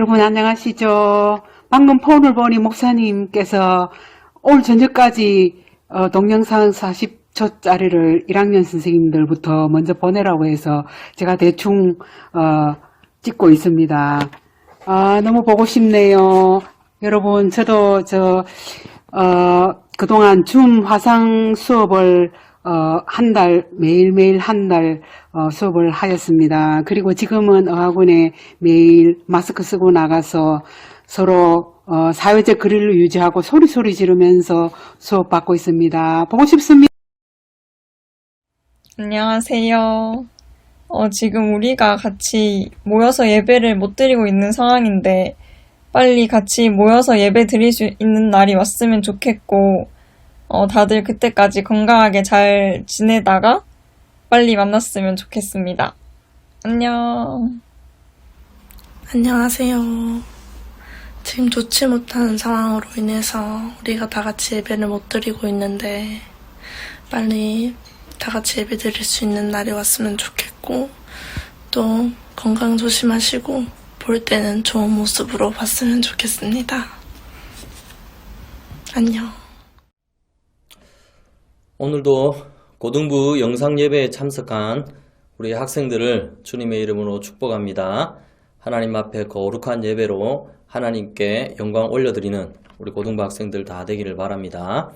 여러분 안녕하시죠? 방금 폰을 보니 목사님께서 오늘 저녁까지 동영상 40초짜리를 1학년 선생님들부터 먼저 보내라고 해서 제가 대충 찍고 있습니다. 너무 보고 싶네요. 여러분 저도 그동안 줌 화상 수업을 한 달, 매일매일 한 달 수업을 하였습니다. 그리고 지금은 어학원에 매일 마스크 쓰고 나가서 서로 사회적 거리를 유지하고 소리 지르면서 수업 받고 있습니다. 보고 싶습니다. 안녕하세요. 지금 우리가 같이 모여서 예배를 못 드리고 있는 상황인데 빨리 같이 모여서 예배 드릴 수 있는 날이 왔으면 좋겠고 다들 그때까지 건강하게 잘 지내다가 빨리 만났으면 좋겠습니다. 안녕. 안녕하세요. 지금 좋지 못한 상황으로 인해서 우리가 다 같이 예배를 못 드리고 있는데 빨리 다 같이 예배 드릴 수 있는 날이 왔으면 좋겠고 또 건강 조심하시고 볼 때는 좋은 모습으로 봤으면 좋겠습니다. 안녕. 오늘도 고등부 영상예배에 참석한 우리 학생들을 주님의 이름으로 축복합니다. 하나님 앞에 거룩한 예배로 하나님께 영광 올려드리는 우리 고등부 학생들 다 되기를 바랍니다.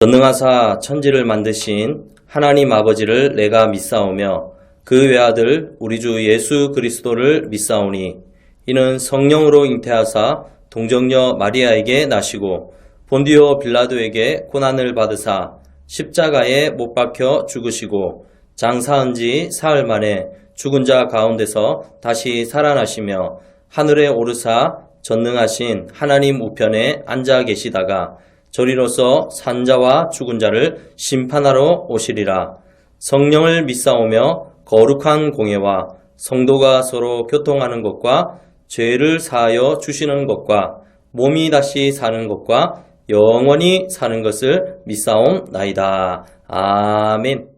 전능하사 천지를 만드신 하나님 아버지를 내가 믿사오며 그 외아들 우리 주 예수 그리스도를 믿사오니 이는 성령으로 잉태하사 동정녀 마리아에게 나시고 본디오 빌라도에게 고난을 받으사 십자가에 못 박혀 죽으시고 장사한 지 사흘 만에 죽은 자 가운데서 다시 살아나시며 하늘에 오르사 전능하신 하나님 우편에 앉아 계시다가 저리로서 산자와 죽은 자를 심판하러 오시리라. 성령을 믿사오며 거룩한 공예와 성도가 서로 교통하는 것과 죄를 사하여 주시는 것과 몸이 다시 사는 것과 영원히 사는 것을 믿사옵나이다. 아멘.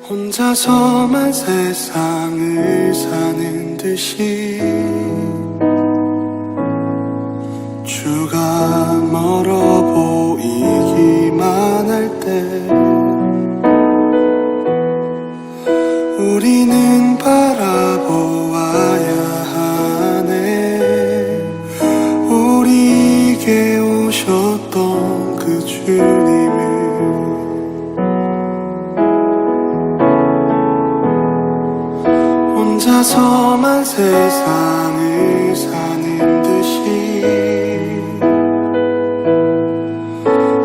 혼자서만 세상을 사는 듯이 주가 멀어 보이기만 할 때 우리는 바라보아야 하네. 우리에게 오셨던 그 주님을 혼자서만 세상을 사는 듯이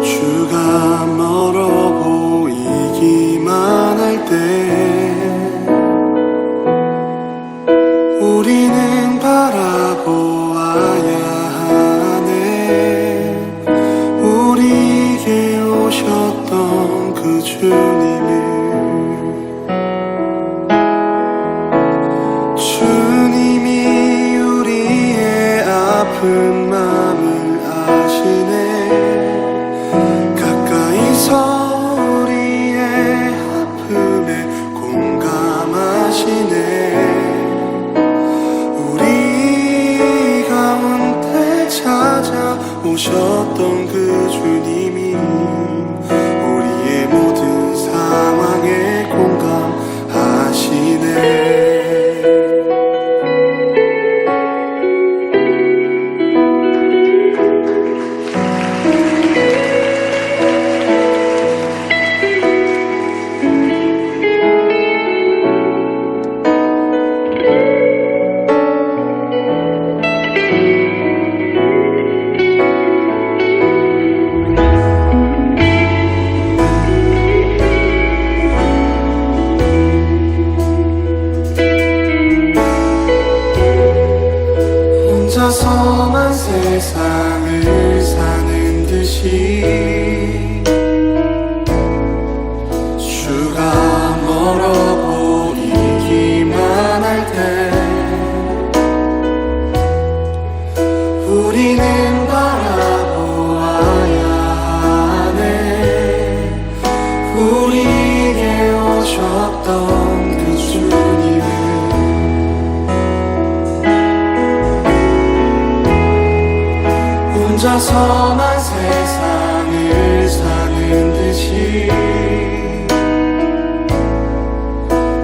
주가 멀어 보이기만 할 때 우리는 바라보아야 하네. 우리에게 오셨던 그 주님을 주님이 우리의 아픈 마음을 아시네. 가까이서 우리의 아픔에 공감하시네. 우리 가운데 찾아오셨던 그 주님이 우리의 모든 삶 혼자서만 세상을 사는 듯이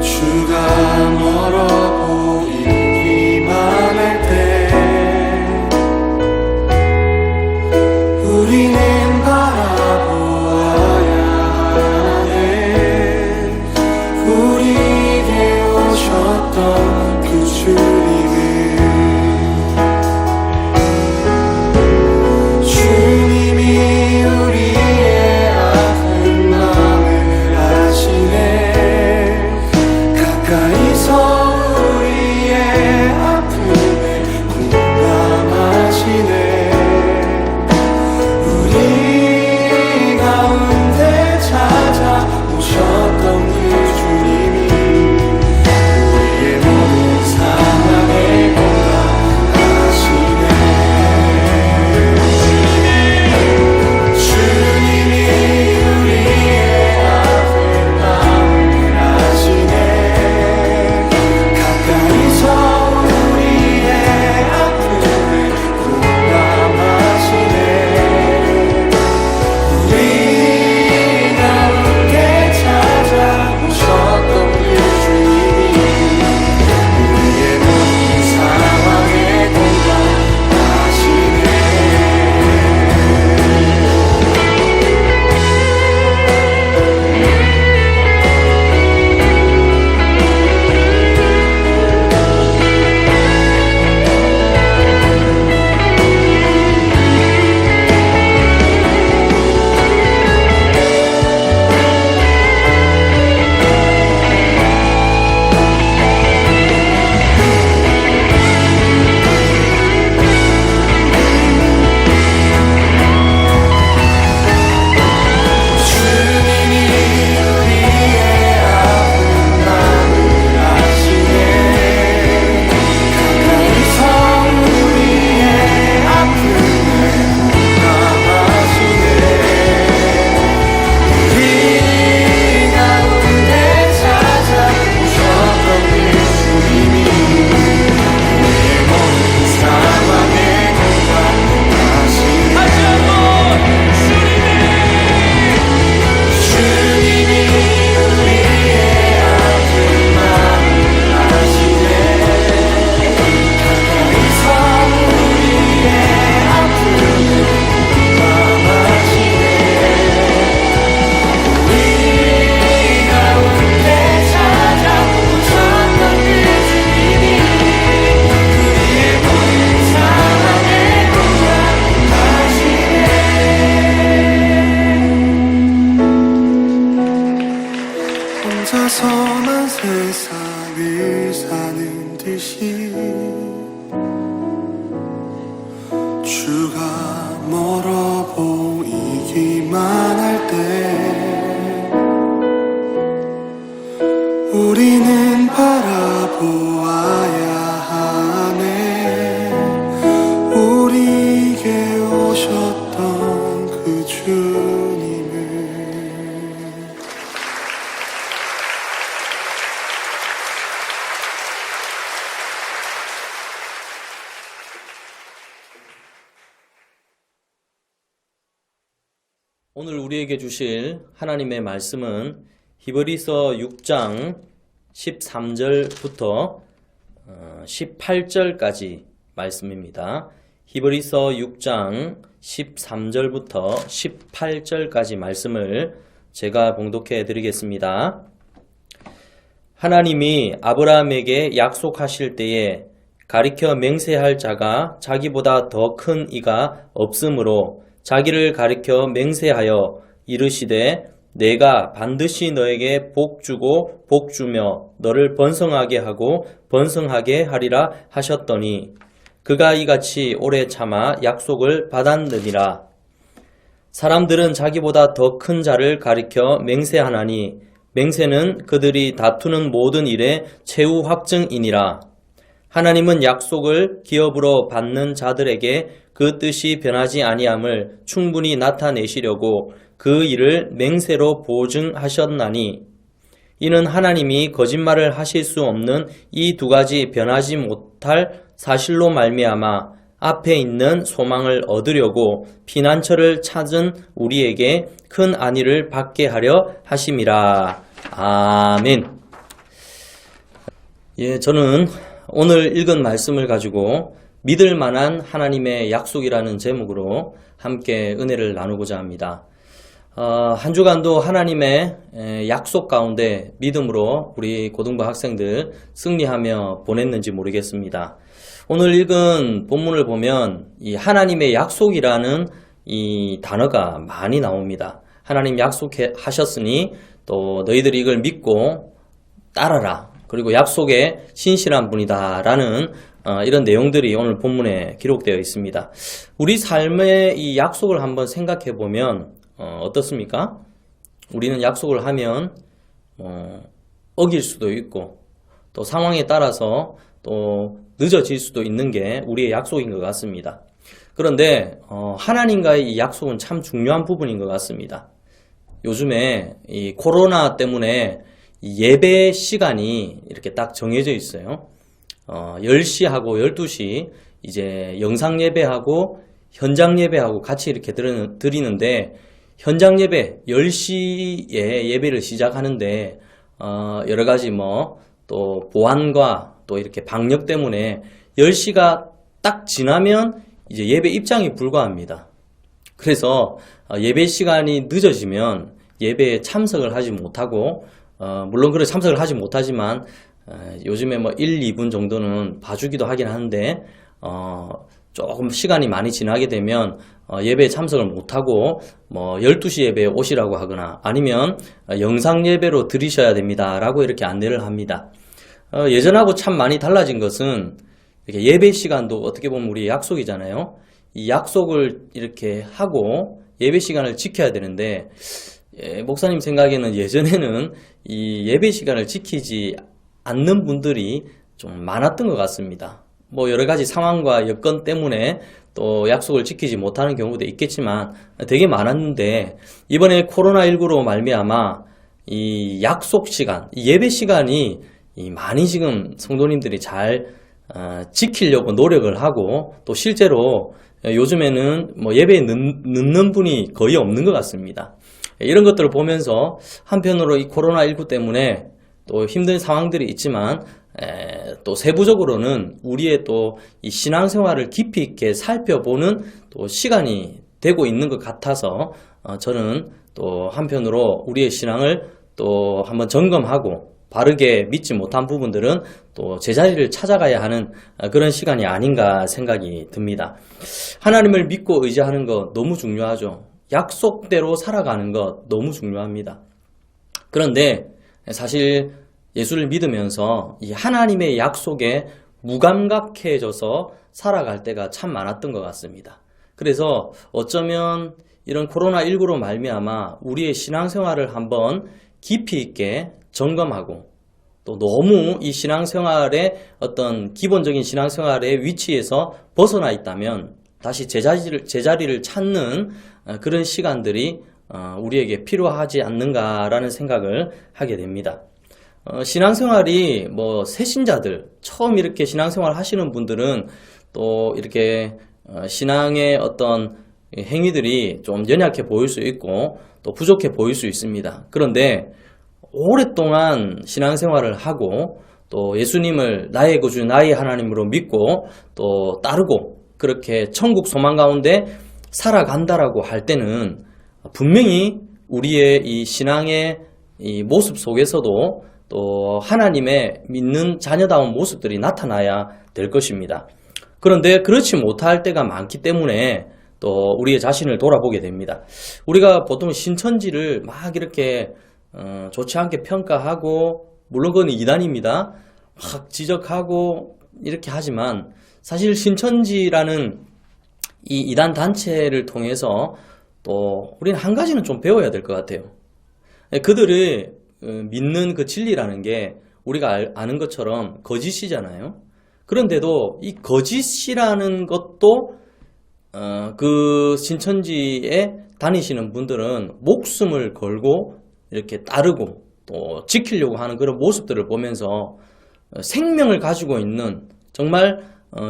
주가 멀어 보이기만 할 때 우리는 바라보아야 하네. 우리에게 오셨던 그 주님을 주님이 우리의 아픈 마음을 아시네. 가까이서 우리의 아픔에 공감하시네. 우리 가운데 찾아오셨던 그 주님이 우리의 모든 상황에 공감하시네. 주님이 우리의 아픈 마음을 아시네. 가까이서 우리의 아픔에 공감하시네. 우리 가운데 찾아오셨던 그 주님이 우리의 모든 상황에 공감하시네. 주님이 우리의 아픈 마음을 아시네. 가까이서 우리의 아픔을 공감하시네. 우리 가운데 찾아오셨던 그 주님이 우리의 모든 상황에 공감하시네. 주님이 우리의 아픈 마음을 아시네. 가까이서 우리의 아픔을 공감하시네. 우리 가운데 찾아오셨던 그 주님이 우리의 모든 상황에 공감하시네. 혼자서만 세상을 사는 듯이 주가 멀어 보이기만 할 때 우리는 바라보아야 하네. 우리에게 오셨던 그 주님을. 오늘 우리에게 주실 하나님의 말씀은 히브리서 6장 13절부터 18절까지 말씀입니다. 히브리서 6장 13절부터 18절까지 말씀을 제가 봉독해 드리겠습니다. 하나님이 아브라함에게 약속하실 때에 가리켜 맹세할 자가 자기보다 더 큰 이가 없으므로 자기를 가리켜 맹세하여 이르시되 내가 반드시 너에게 복 주고 복 주며 너를 번성하게 하고 번성하게 하리라 하셨더니 그가 이같이 오래 참아 약속을 받았느니라. 사람들은 자기보다 더 큰 자를 가리켜 맹세하나니 맹세는 그들이 다투는 모든 일의 최후 확증이니라. 하나님은 약속을 기업으로 받는 자들에게 그 뜻이 변하지 아니함을 충분히 나타내시려고 그 일을 맹세로 보증하셨나니 이는 하나님이 거짓말을 하실 수 없는 이 두 가지 변하지 못할 사실로 말미암아 앞에 있는 소망을 얻으려고 피난처를 찾은 우리에게 큰 안위를 받게 하려 하심이라. 아멘. 예, 저는 오늘 읽은 말씀을 가지고 믿을 만한 하나님의 약속이라는 제목으로 함께 은혜를 나누고자 합니다. 한 주간도 하나님의 약속 가운데 믿음으로 우리 고등부 학생들 승리하며 보냈는지 모르겠습니다. 오늘 읽은 본문을 보면 이 하나님의 약속이라는 이 단어가 많이 나옵니다. 하나님 약속하셨으니 또 너희들이 이걸 믿고 따라라. 그리고 약속에 신실한 분이다 라는 이런 내용들이 오늘 본문에 기록되어 있습니다. 우리 삶의 이 약속을 한번 생각해 보면 어떻습니까? 우리는 약속을 하면 어길 수도 있고 또 상황에 따라서 또 늦어질 수도 있는 게 우리의 약속인 것 같습니다. 그런데 하나님과의 이 약속은 참 중요한 부분인 것 같습니다. 요즘에 이 코로나 때문에 예배 시간이 이렇게 딱 정해져 있어요. 10시하고 12시 이제 영상 예배하고 현장 예배하고 같이 이렇게 드리는데 현장 예배 10시에 예배를 시작하는데 여러 가지 또 보안과 또 이렇게 방역 때문에 10시가 딱 지나면 이제 예배 입장이 불가합니다. 그래서 예배 시간이 늦어지면 예배에 참석을 하지 못하고 물론 그래 참석을 하지 못하지만 요즘에 1, 2분 정도는 봐주기도 하긴 하는데 조금 시간이 많이 지나게 되면 예배에 참석을 못하고 12시 예배에 오시라고 하거나 아니면 영상 예배로 드리셔야 됩니다 라고 이렇게 안내를 합니다. 예전하고 참 많이 달라진 것은 이렇게 예배 시간도 어떻게 보면 우리의 약속이잖아요. 이 약속을 이렇게 하고 예배 시간을 지켜야 되는데 목사님 생각에는 예전에는 이 예배 시간을 지키지 않는 분들이 좀 많았던 것 같습니다. 여러 가지 상황과 여건 때문에 또 약속을 지키지 못하는 경우도 있겠지만 되게 많았는데 이번에 코로나19로 말미암아 이 약속 시간, 이 예배 시간이 많이 지금 성도님들이 잘 지키려고 노력을 하고 또 실제로 요즘에는 예배에 늦는 분이 거의 없는 것 같습니다. 이런 것들을 보면서 한편으로 이 코로나19 때문에 또 힘든 상황들이 있지만 또 세부적으로는 우리의 또 이 신앙생활을 깊이 있게 살펴보는 또 시간이 되고 있는 것 같아서 저는 또 한편으로 우리의 신앙을 또 한번 점검하고 바르게 믿지 못한 부분들은 또 제자리를 찾아가야 하는 그런 시간이 아닌가 생각이 듭니다. 하나님을 믿고 의지하는 것 너무 중요하죠. 약속대로 살아가는 것 너무 중요합니다. 그런데 사실 예수를 믿으면서 이 하나님의 약속에 무감각해져서 살아갈 때가 참 많았던 것 같습니다. 그래서 어쩌면 이런 코로나19로 말미암아 우리의 신앙생활을 한번 깊이 있게 점검하고 또 너무 이 신앙생활의 어떤 기본적인 신앙생활의 위치에서 벗어나 있다면 다시 제자리를 찾는 그런 시간들이 우리에게 필요하지 않는가라는 생각을 하게 됩니다. 신앙생활이 새신자들, 처음 이렇게 신앙생활 하시는 분들은 또 이렇게 신앙의 어떤 행위들이 좀 연약해 보일 수 있고 또 부족해 보일 수 있습니다. 그런데 오랫동안 신앙생활을 하고 또 예수님을 나의 구주, 나의 하나님으로 믿고 또 따르고 그렇게 천국 소망 가운데 살아간다라고 할 때는 분명히 우리의 이 신앙의 이 모습 속에서도 또 하나님의 믿는 자녀다운 모습들이 나타나야 될 것입니다. 그런데 그렇지 못할 때가 많기 때문에 또 우리의 자신을 돌아보게 됩니다. 우리가 보통 신천지를 막 이렇게 좋지 않게 평가하고 물론 그건 이단입니다. 막 지적하고 이렇게 하지만 사실 신천지라는 이 이단 단체를 통해서 또 우리는 한 가지는 좀 배워야 될 것 같아요. 그들이 믿는 그 진리라는 게 우리가 아는 것처럼 거짓이잖아요. 그런데도 이 거짓이라는 것도 그 신천지에 다니시는 분들은 목숨을 걸고 이렇게 따르고 또 지키려고 하는 그런 모습들을 보면서 생명을 가지고 있는 정말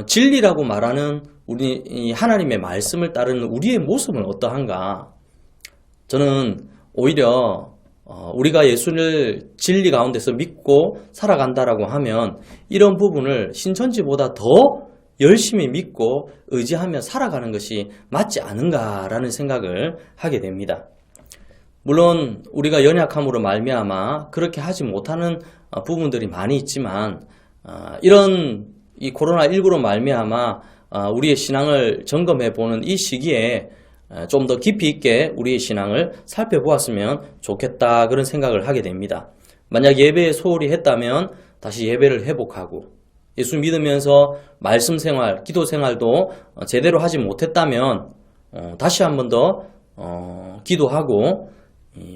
진리라고 말하는 우리 이 하나님의 말씀을 따르는 우리의 모습은 어떠한가? 저는 오히려 우리가 예수를 진리 가운데서 믿고 살아간다라고 하면 이런 부분을 신천지보다 더 열심히 믿고 의지하며 살아가는 것이 맞지 않은가라는 생각을 하게 됩니다. 물론 우리가 연약함으로 말미암아 그렇게 하지 못하는 부분들이 많이 있지만 이런 이 코로나19로 말미암아 우리의 신앙을 점검해 보는 이 시기에 좀 더 깊이 있게 우리의 신앙을 살펴보았으면 좋겠다 그런 생각을 하게 됩니다. 만약 예배에 소홀히 했다면 다시 예배를 회복하고 예수 믿으면서 말씀 생활, 기도 생활도 제대로 하지 못했다면 다시 한 번 더 기도하고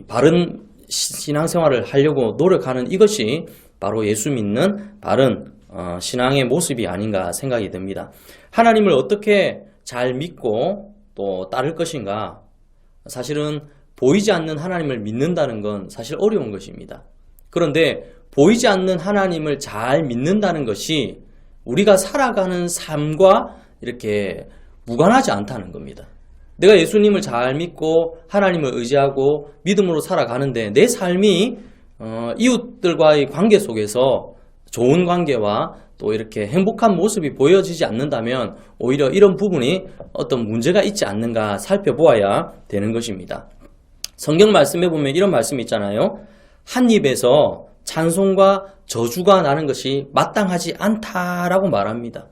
바른 신앙생활을 하려고 노력하는 이것이 바로 예수 믿는 바른 신앙의 모습이 아닌가 생각이 듭니다. 하나님을 어떻게 잘 믿고 또 따를 것인가? 사실은 보이지 않는 하나님을 믿는다는 건 사실 어려운 것입니다. 그런데 보이지 않는 하나님을 잘 믿는다는 것이 우리가 살아가는 삶과 이렇게 무관하지 않다는 겁니다. 내가 예수님을 잘 믿고 하나님을 의지하고 믿음으로 살아가는데 내 삶이 이웃들과의 관계 속에서 좋은 관계와 또 이렇게 행복한 모습이 보여지지 않는다면 오히려 이런 부분이 어떤 문제가 있지 않는가 살펴보아야 되는 것입니다. 성경 말씀에 보면 이런 말씀이 있잖아요. 한 입에서 찬송과 저주가 나는 것이 마땅하지 않다라고 말합니다.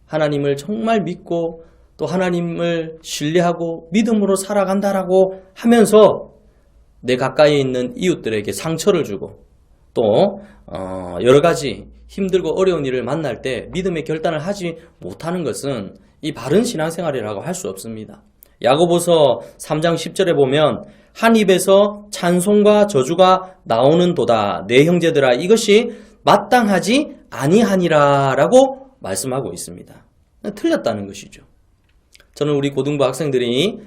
하나님을 정말 믿고 또 하나님을 신뢰하고 믿음으로 살아간다라고 하면서 내 가까이 있는 이웃들에게 상처를 주고 또 여러 가지 힘들고 어려운 일을 만날 때 믿음의 결단을 하지 못하는 것은 이 바른 신앙생활이라고 할 수 없습니다. 야고보서 3장 10절에 보면 한 입에서 찬송과 저주가 나오는도다 내 형제들아 이것이 마땅하지 아니하니라 라고 말씀하고 있습니다. 틀렸다는 것이죠. 저는 우리 고등부 학생들이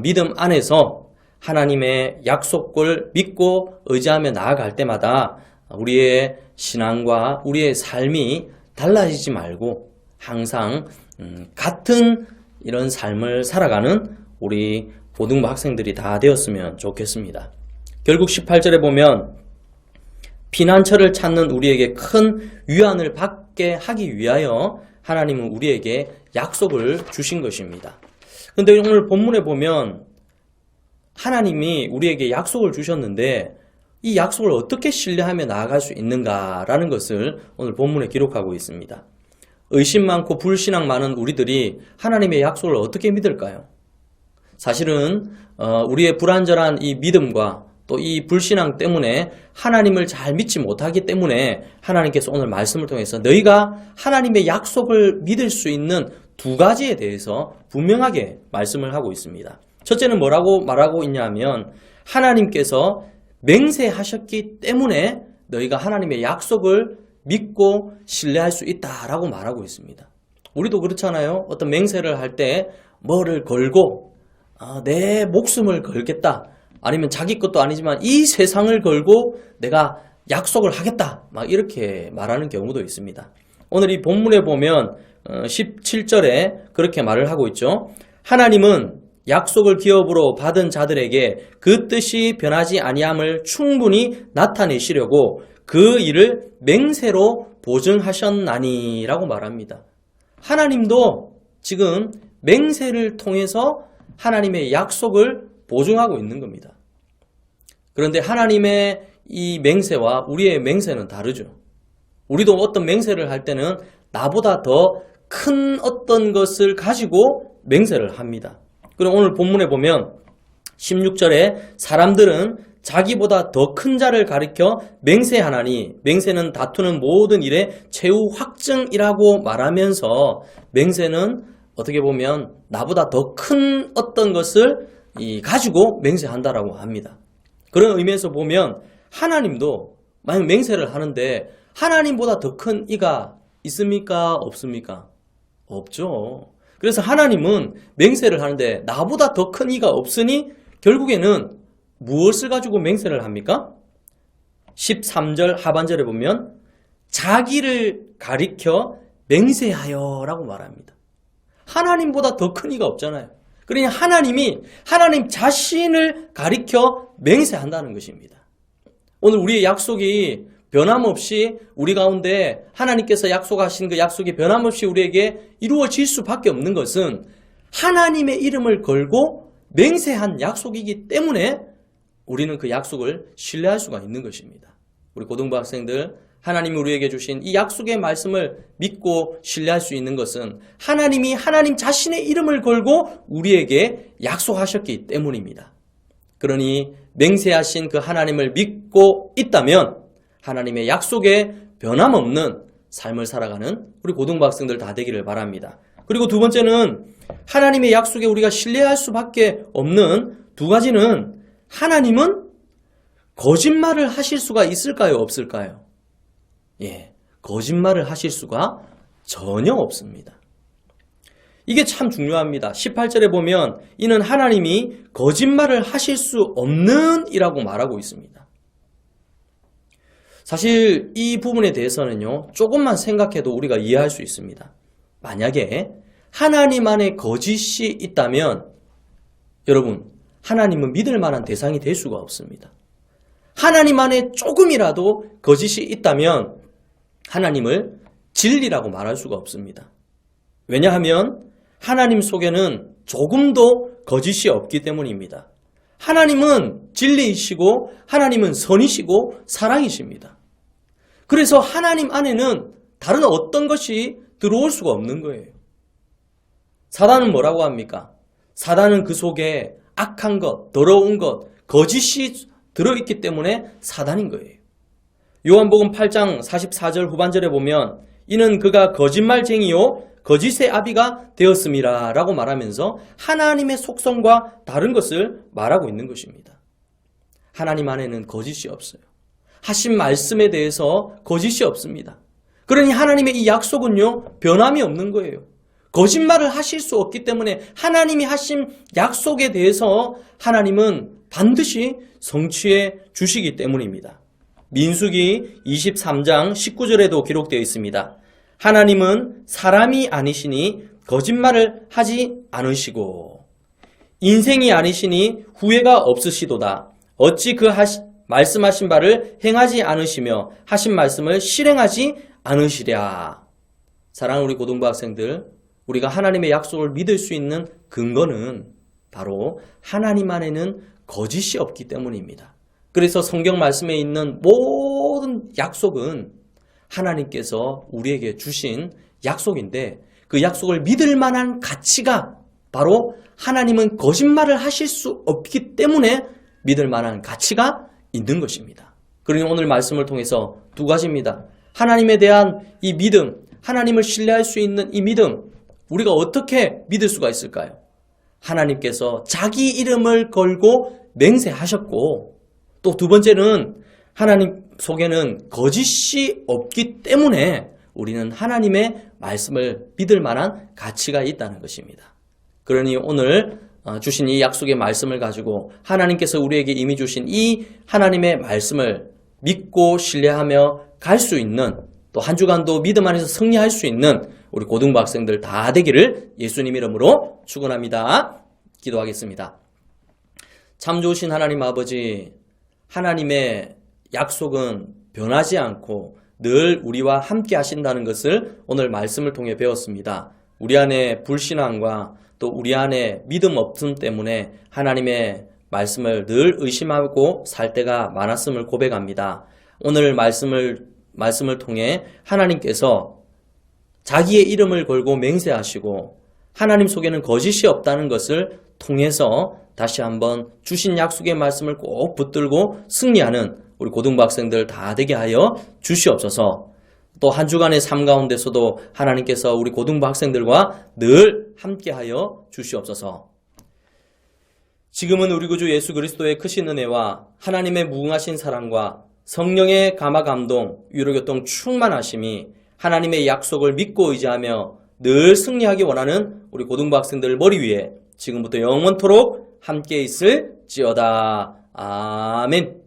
믿음 안에서 하나님의 약속을 믿고 의지하며 나아갈 때마다 우리의 신앙과 우리의 삶이 달라지지 말고 항상 같은 이런 삶을 살아가는 우리 고등부 학생들이 다 되었으면 좋겠습니다. 결국 18절에 보면 피난처를 찾는 우리에게 큰 위안을 받게 하기 위하여 하나님은 우리에게 약속을 주신 것입니다. 그런데 오늘 본문에 보면 하나님이 우리에게 약속을 주셨는데 이 약속을 어떻게 신뢰하며 나아갈 수 있는가라는 것을 오늘 본문에 기록하고 있습니다. 의심 많고 불신앙 많은 우리들이 하나님의 약속을 어떻게 믿을까요? 사실은 우리의 불완전한 이 믿음과 또 이 불신앙 때문에 하나님을 잘 믿지 못하기 때문에 하나님께서 오늘 말씀을 통해서 너희가 하나님의 약속을 믿을 수 있는 두 가지에 대해서 분명하게 말씀을 하고 있습니다. 첫째는 뭐라고 말하고 있냐면 하나님께서 맹세하셨기 때문에 너희가 하나님의 약속을 믿고 신뢰할 수 있다라고 말하고 있습니다. 우리도 그렇잖아요. 어떤 맹세를 할 때 뭐를 걸고 내 목숨을 걸겠다. 아니면 자기 것도 아니지만 이 세상을 걸고 내가 약속을 하겠다. 막 이렇게 말하는 경우도 있습니다. 오늘 이 본문에 보면 17절에 그렇게 말을 하고 있죠. 하나님은 약속을 기업으로 받은 자들에게 그 뜻이 변하지 아니함을 충분히 나타내시려고 그 일을 맹세로 보증하셨나니라고 말합니다. 하나님도 지금 맹세를 통해서 하나님의 약속을 보증하고 있는 겁니다. 그런데 하나님의 이 맹세와 우리의 맹세는 다르죠. 우리도 어떤 맹세를 할 때는 나보다 더 큰 어떤 것을 가지고 맹세를 합니다. 그리고 오늘 본문에 보면 16절에 사람들은 자기보다 더 큰 자를 가리켜 맹세하나니 맹세는 다투는 모든 일의 최후 확증이라고 말하면서 맹세는 어떻게 보면 나보다 더 큰 어떤 것을 가지고 맹세한다라고 합니다. 그런 의미에서 보면 하나님도 만약 맹세를 하는데 하나님보다 더 큰 이가 있습니까? 없습니까? 없죠. 그래서 하나님은 맹세를 하는데 나보다 더 큰 이가 없으니 결국에는 무엇을 가지고 맹세를 합니까? 13절 하반절에 보면 자기를 가리켜 맹세하여 라고 말합니다. 하나님보다 더 큰 이가 없잖아요. 그러니 하나님이 하나님 자신을 가리켜 맹세한다는 것입니다. 오늘 우리의 약속이 변함없이 우리 가운데 하나님께서 약속하신 그 약속이 변함없이 우리에게 이루어질 수밖에 없는 것은 하나님의 이름을 걸고 맹세한 약속이기 때문에 우리는 그 약속을 신뢰할 수가 있는 것입니다. 우리 고등부 학생들, 하나님이 우리에게 주신 이 약속의 말씀을 믿고 신뢰할 수 있는 것은 하나님이 하나님 자신의 이름을 걸고 우리에게 약속하셨기 때문입니다. 그러니 맹세하신 그 하나님을 믿고 있다면 하나님의 약속에 변함없는 삶을 살아가는 우리 고등부 학생들 다 되기를 바랍니다. 그리고 두 번째는 하나님의 약속에 우리가 신뢰할 수밖에 없는 두 가지는 하나님은 거짓말을 하실 수가 있을까요? 없을까요? 거짓말을 하실 수가 전혀 없습니다. 이게 참 중요합니다. 18절에 보면 이는 하나님이 거짓말을 하실 수 없는 이라고 말하고 있습니다. 사실 이 부분에 대해서는요, 조금만 생각해도 우리가 이해할 수 있습니다. 만약에 하나님 안에 거짓이 있다면 여러분, 하나님은 믿을 만한 대상이 될 수가 없습니다. 하나님 안에 조금이라도 거짓이 있다면 하나님을 진리라고 말할 수가 없습니다. 왜냐하면 하나님 속에는 조금도 거짓이 없기 때문입니다. 하나님은 진리이시고 하나님은 선이시고 사랑이십니다. 그래서 하나님 안에는 다른 어떤 것이 들어올 수가 없는 거예요. 사단은 뭐라고 합니까? 사단은 그 속에 악한 것, 더러운 것, 거짓이 들어있기 때문에 사단인 거예요. 요한복음 8장 44절 후반절에 보면 이는 그가 거짓말쟁이요 거짓의 아비가 되었음이라 라고 말하면서 하나님의 속성과 다른 것을 말하고 있는 것입니다. 하나님 안에는 거짓이 없어요. 하신 말씀에 대해서 거짓이 없습니다. 그러니 하나님의 이 약속은요, 변함이 없는 거예요. 거짓말을 하실 수 없기 때문에 하나님이 하신 약속에 대해서 하나님은 반드시 성취해 주시기 때문입니다. 민수기 23장 19절에도 기록되어 있습니다. 하나님은 사람이 아니시니 거짓말을 하지 않으시고 인생이 아니시니 후회가 없으시도다. 어찌 그 말씀하신 바를 행하지 않으시며 하신 말씀을 실행하지 않으시랴. 사랑하는 우리 고등부 학생들, 우리가 하나님의 약속을 믿을 수 있는 근거는 바로 하나님 안에는 거짓이 없기 때문입니다. 그래서 성경 말씀에 있는 모든 약속은 하나님께서 우리에게 주신 약속인데 그 약속을 믿을 만한 가치가 바로 하나님은 거짓말을 하실 수 없기 때문에 믿을 만한 가치가 있는 것입니다. 그러니 오늘 말씀을 통해서 두 가지입니다. 하나님에 대한 이 믿음, 하나님을 신뢰할 수 있는 이 믿음, 우리가 어떻게 믿을 수가 있을까요? 하나님께서 자기 이름을 걸고 맹세하셨고 또 두 번째는 하나님 속에는 거짓이 없기 때문에 우리는 하나님의 말씀을 믿을 만한 가치가 있다는 것입니다. 그러니 오늘 주신 이 약속의 말씀을 가지고 하나님께서 우리에게 이미 주신 이 하나님의 말씀을 믿고 신뢰하며 갈 수 있는 또 한 주간도 믿음 안에서 승리할 수 있는 우리 고등부 학생들 다 되기를 예수님 이름으로 축원합니다. 기도하겠습니다. 참 좋으신 하나님 아버지, 하나님의 약속은 변하지 않고 늘 우리와 함께 하신다는 것을 오늘 말씀을 통해 배웠습니다. 우리 안에 불신앙과 또 우리 안에 믿음 없음 때문에 하나님의 말씀을 늘 의심하고 살 때가 많았음을 고백합니다. 오늘 말씀을 통해 하나님께서 자기의 이름을 걸고 맹세하시고 하나님 속에는 거짓이 없다는 것을 통해서 다시 한번 주신 약속의 말씀을 꼭 붙들고 승리하는 우리 고등부 학생들 다 되게 하여 주시옵소서. 또 한 주간의 삶 가운데서도 하나님께서 우리 고등부 학생들과 늘 함께하여 주시옵소서. 지금은 우리 구주 예수 그리스도의 크신 은혜와 하나님의 무궁하신 사랑과 성령의 감화 감동, 위로교통 충만하심이 하나님의 약속을 믿고 의지하며 늘 승리하기 원하는 우리 고등부 학생들 머리 위에 지금부터 영원토록 함께 있을지어다. 아멘.